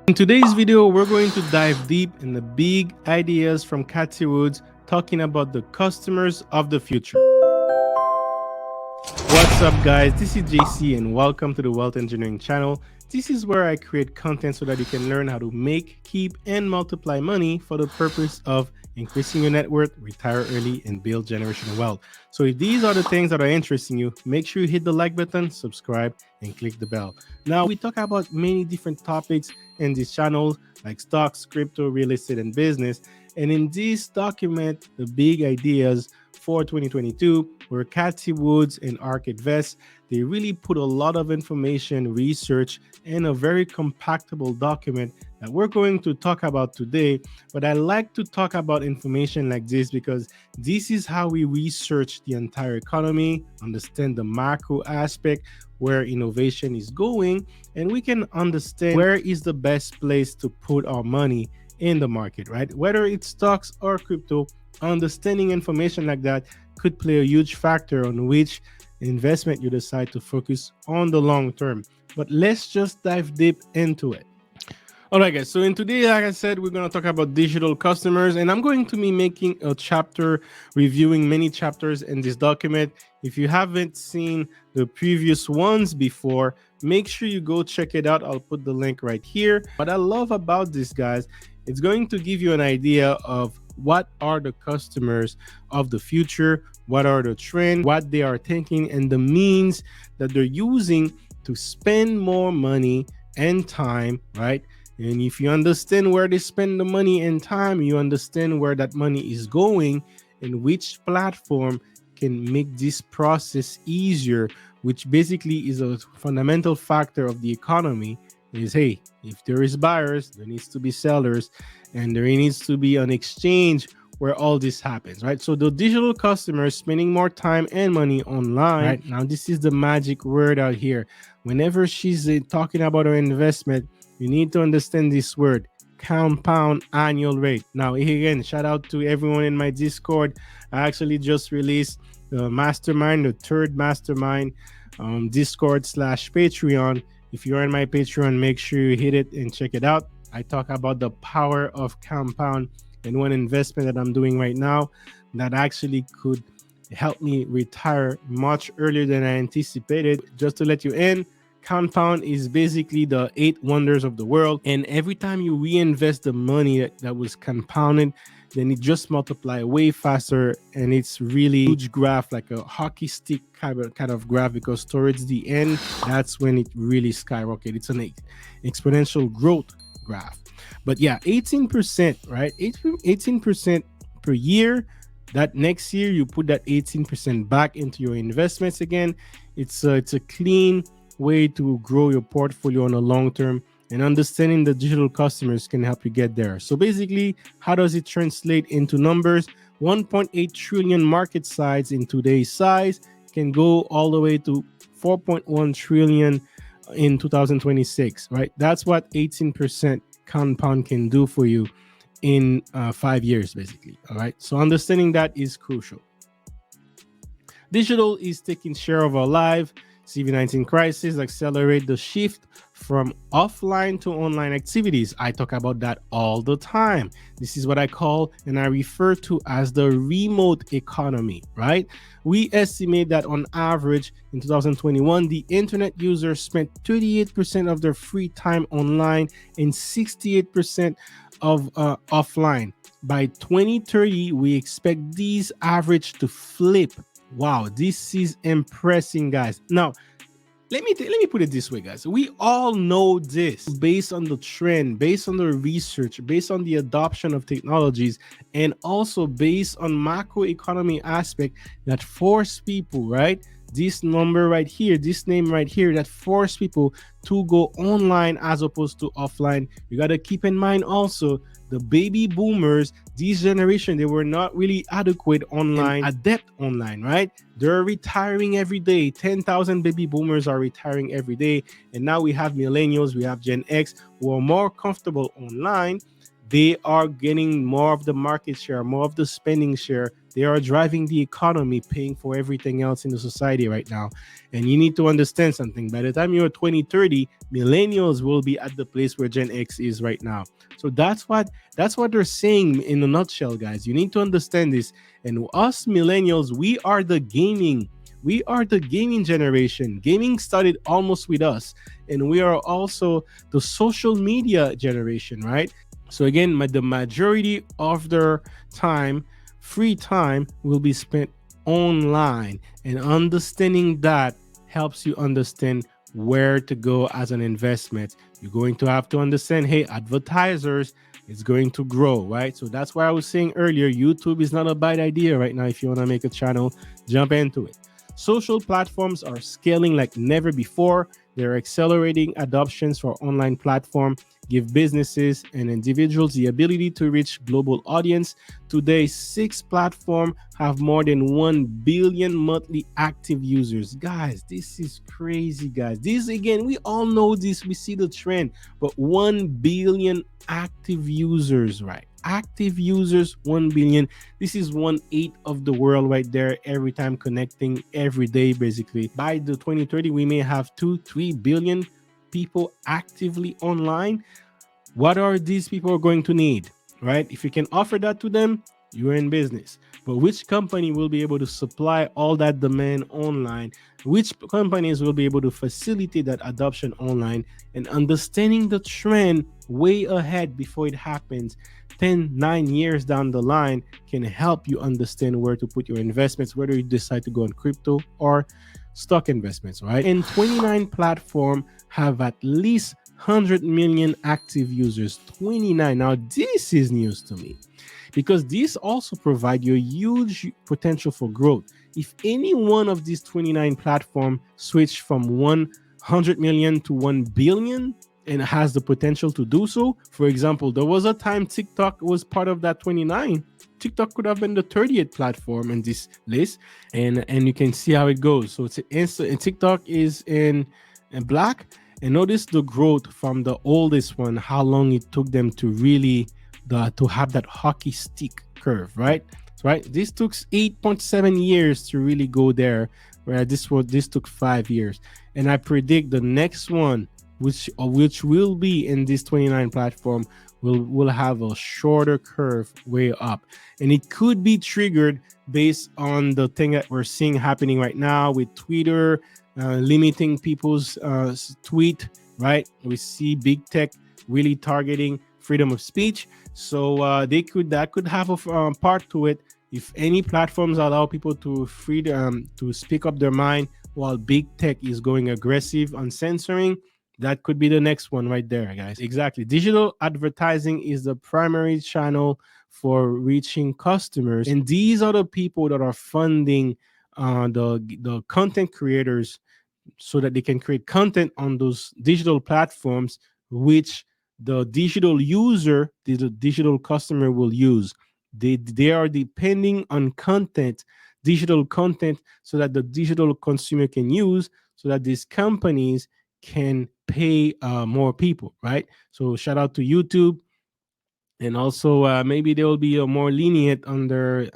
In today's video, we're going to dive deep in the big ideas from Cathie Wood, talking about the customers of the future. What's up, guys? This is JC and welcome to the Wealth Engineering channel. This is where I create content so that you can learn how to make, keep, and multiply money for the purpose of increasing your net worth, retire early, and build generational wealth. So if these are the things that are interesting you, make sure you hit the like button, subscribe, and click the bell. Now, we talk about many different topics in this channel, like stocks, crypto, real estate, and business. And in this document, the big ideas for 2022, where Cathie Woods and ARK Invest, they really put a lot of information, research, in a very compactable document that we're going to talk about today. But I like to talk about information like this because this is how we research the entire economy, understand the macro aspect, where innovation is going, and we can understand where is the best place to put our money in the market, right? Whether it's stocks or crypto, understanding information like that could play a huge factor on which investment you decide to focus on the long term. But let's just dive deep into it. All right, guys. So in today, like I said, we're going to talk about digital customers, and I'm going to be making a chapter, reviewing many chapters in this document. If you haven't seen the previous ones before, make sure you go check it out. I'll put the link right here. What I love about this, guys, it's going to give you an idea of what are the customers of the future, what are the trends, what they are thinking, and the means that they're using to spend more money and time, right? And if you understand where they spend the money and time, you understand where that money is going and which platform can make this process easier, which basically is a fundamental factor of the economy. Is, hey, if there is buyers, there needs to be sellers, and there needs to be an exchange where all this happens, right? So the digital customers spending more time and money online, right? Now, this is the magic word out here. Whenever she's talking about her investment, you need to understand this word, compound annual rate. Now, again, shout out to everyone in my Discord. I actually just released the mastermind, the third mastermind, Discord/Patreon. If you're in my Patreon, make sure you hit it and check it out. I talk about the power of compound and one investment that I'm doing right now that actually could help me retire much earlier than I anticipated. Just to let you in, compound is basically the 8 wonders of the world, and every time you reinvest the money that was compounded, then it just multiply way faster, and it's really huge graph, like a hockey stick kind of graph, because towards the end, that's when it really skyrockets. It's an exponential growth graph. But yeah, 18%, right? 18% per year. That next year you put that 18% back into your investments again. It's a clean way to grow your portfolio on a long term, and understanding the digital customers can help you get there. So basically, how does it translate into numbers? 1.8 trillion market size in today's size can go all the way to 4.1 trillion in 2026, right? That's what 18% compound can do for you in 5 years, basically. All right. So understanding that is crucial. Digital is taking share of our life. COVID-19 crisis accelerate the shift from offline to online activities. I talk about that all the time. This is what I call and I refer to as the remote economy, right? We estimate that on average in 2021, the internet users spent 38% of their free time online and 68% of offline. By 2030, we expect these average to flip. Wow, this is impressive, guys. Now, let me put it this way, guys. We all know this based on the trend, based on the research, based on the adoption of technologies, and also based on macroeconomy aspect that force people, right? This number right here, this name right here, that force people to go online as opposed to offline. You got to keep in mind also the baby boomers, this generation, they were not really adequate online, adept online, right? They're retiring every day. 10,000 baby boomers are retiring every day. And now we have millennials, we have Gen X who are more comfortable online. They are getting more of the market share, more of the spending share They are driving the economy, paying for everything else in the society right now. And you need to understand something. By the time you're 2030, millennials will be at the place where Gen X is right now. So that's what they're saying in a nutshell, guys. You need to understand this. And us millennials, we are the gaming generation. Gaming started almost with us, and we are also the social media generation, right? So again, the majority of their time, free time, will be spent online, and understanding that helps you understand where to go as an investment. You're going to have to understand, hey, advertisers is going to grow, right? So that's why I was saying earlier, YouTube is not a bad idea right now. If you want to make a channel, jump into it. Social platforms are scaling like never before. They're accelerating adoptions for online platform, give businesses and individuals the ability to reach global audience. Today, 6 platforms have more than 1 billion monthly active users. Guys, this is crazy, guys. This, again, we all know this. We see the trend, but 1 billion active users, right? Active users, 1 billion. This is 1/8 of the world right there, every time connecting every day, basically. By the 2030, we may have 2-3 billion people actively online. What are these people going to need, right? If you can offer that to them, you're in business. But which company will be able to supply all that demand online? Which companies will be able to facilitate that adoption online? And understanding the trend way ahead before it happens, 9 years down the line, can help you understand where to put your investments, whether you decide to go on crypto or stock investments, right? And 29 platforms have at least 100 million active users. 29. Now, this is news to me, because these also provide you a huge potential for growth. If any one of these 29 platforms switch from 100 million to 1 billion and has the potential to do so, for example, there was a time TikTok was part of that 29. TikTok could have been the 30th platform in this list, and you can see how it goes. So and TikTok is in black, and notice the growth from the oldest one, how long it took them to really to have that hockey stick curve, right? Right. This took 8.7 years to really go there, where this took 5 years, and I predict the next one, which will be in this 29 platform, will have a shorter curve way up, and it could be triggered based on the thing that we're seeing happening right now with Twitter limiting people's tweet, right? We see big tech really targeting freedom of speech, so that could have a part to it. If any platforms allow people to to speak up their mind, while big tech is going aggressive on censoring, that could be the next one right there, guys. Exactly. Digital advertising is the primary channel for reaching customers, and these are the people that are funding the content creators, so that they can create content on those digital platforms, which the digital user, the digital customer, will use. They are depending on content, digital content, so that the digital consumer can use, so that these companies can pay more people, right? So shout out to YouTube, and also maybe they will be more lenient on their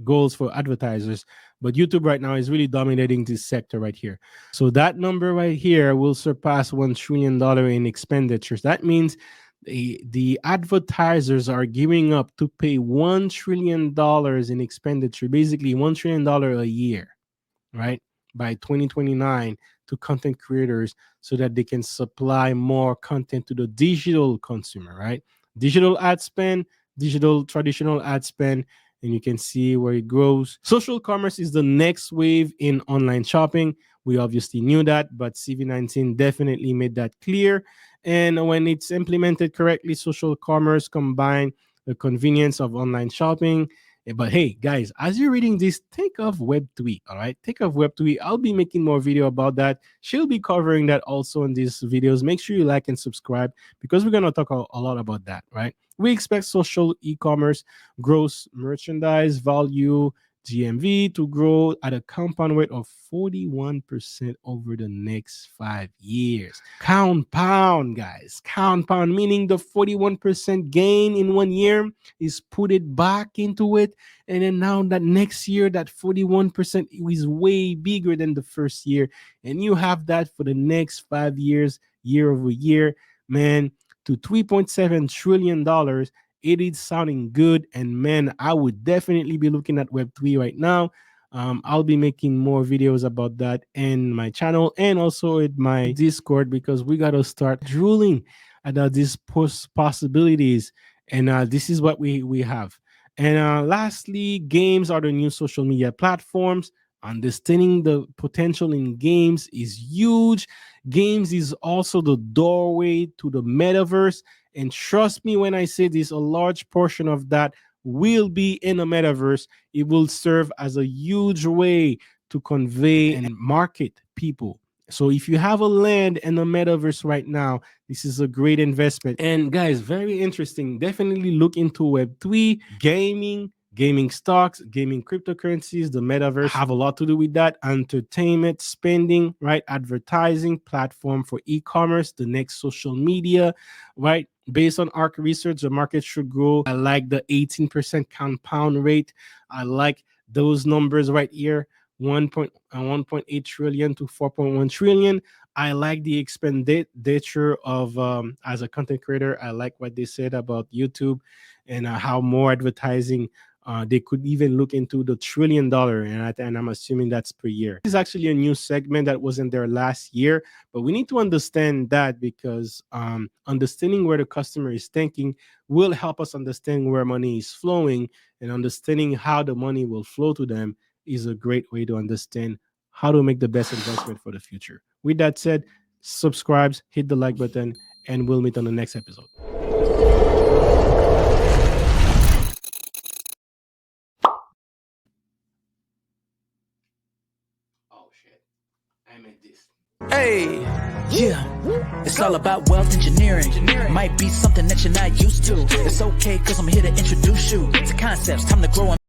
goals for advertisers. But YouTube right now is really dominating this sector right here. So that number right here will surpass $1 trillion in expenditures. That means the advertisers are giving up to pay $1 trillion in expenditure, basically $1 trillion a year, right, by 2029, to content creators, so that they can supply more content to the digital consumer, right? Digital ad spend, digital traditional ad spend, and you can see where it grows. Social commerce is the next wave in online shopping. We obviously knew that, but CV19 definitely made that clear. And when it's implemented correctly, social commerce combine the convenience of online shopping. But hey, guys, as you're reading this, think of Web3. All right, think of Web3. I'll be making more video about that. She'll be covering that also in these videos. Make sure you like and subscribe, because we're gonna talk a lot about that. Right? We expect social e-commerce gross merchandise value GMV to grow at a compound rate of 41% over the next 5 years. Compound, guys. Compound, meaning the 41% gain in 1 year is put it back into it. And then now that next year, that 41% is way bigger than the first year. And you have that for the next 5 years, year over year, man, to $3.7 trillion. It is sounding good. And man, I would definitely be looking at Web3 right now. I'll be making more videos about that in my channel and also in my Discord, because we got to start drooling at these possibilities. And this is what we have. And lastly, games are the new social media platforms. Understanding the potential in games is huge. Games is also the doorway to the metaverse. And trust me when I say this, a large portion of that will be in the metaverse. It will serve as a huge way to convey and market people. So if you have a land in the metaverse right now, this is a great investment. And guys, very interesting. Definitely look into Web3, gaming stocks, gaming cryptocurrencies. The metaverse have a lot to do with that. Entertainment, spending, right? Advertising, platform for e-commerce, the next social media, right? Based on ARC research, the market should grow. I like the 18% compound rate. I like those numbers right here. 1.8 trillion to 4.1 trillion. I like the expenditure of as a content creator. I like what they said about YouTube and how more advertising. They could even look into the $1 trillion, and I'm assuming that's per year. This is actually a new segment that wasn't there last year, but we need to understand that, because understanding where the customer is thinking will help us understand where money is flowing, and understanding how the money will flow to them is a great way to understand how to make the best investment for the future. With that said, subscribe, hit the like button, and we'll meet on the next episode. Oh shit, I meant this. Hey, yeah, it's all about wealth engineering. Might be something that you're not used to. It's okay, cause I'm here to introduce you to concepts, time to grow.